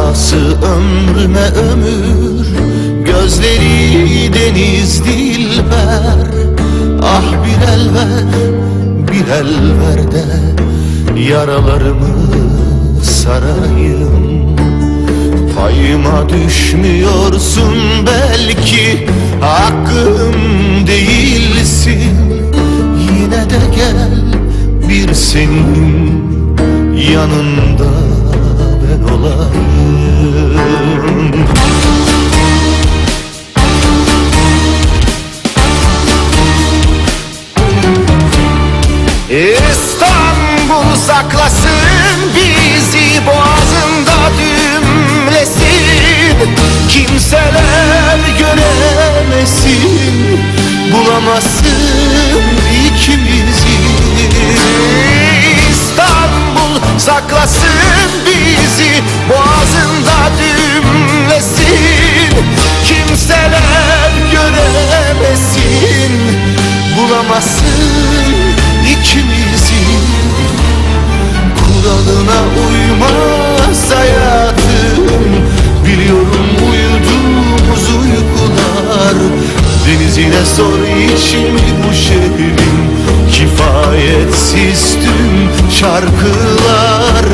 sevdası ömrüme ömür, gözleri deniz dilber. Ah bir el ver, bir el ver de yaralarımı sarayım. Payıma düşmüyorsun belki, hakkım değilsin. Yine de gel, bir senin yanında ben olayım. İstanbul saklasın bizi, boğazında düğümlesin. Kimseler göremesin, bulamasın ikimizi. İstanbul saklasın bizi, boğazında düğümlesin. Kimseler göremesin, bulamasın ikimizi. Kuralına uymaz hayatım, biliyorum uyuduğumuz uykular. Denizine sor içimi bu şehrin, kifayetsiz tüm şarkılar.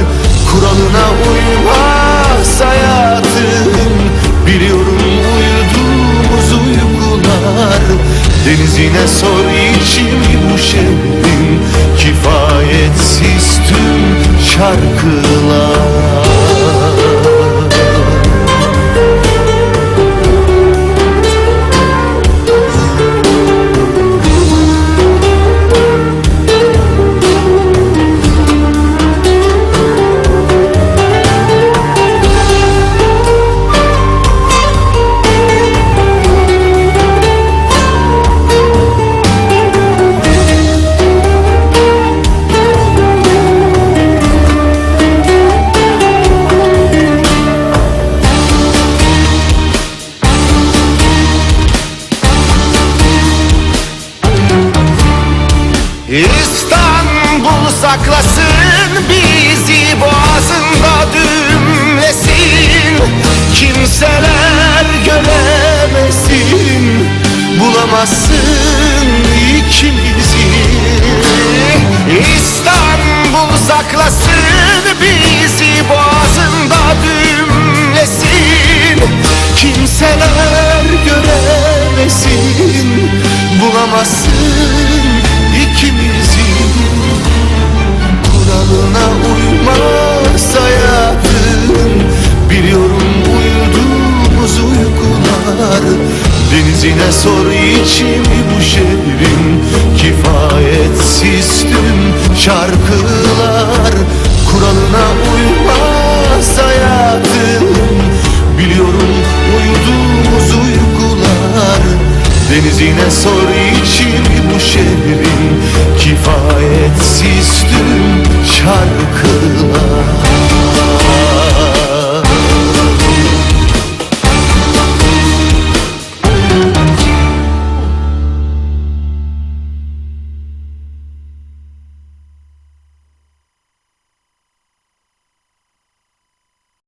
Kuralına uymaz hayatım, biliyorum uyuduğumuz uykular. Denizine sor içimi bu şehrin, kifayetsiz tüm şarkılar. İstanbul saklasın bizi, boğazında düğümlesin. Kimseler göremesin, bulamasın ikimizi. İstanbul saklasın bizi, boğazında düğümlesin. Kimseler göremesin, bulamasın ikimizi. Kuralına uymaz hayatım, biliyorum uyuduğumuz uykular. Denizine sor içimi bu şehrin, kifayetsiz tüm şarkı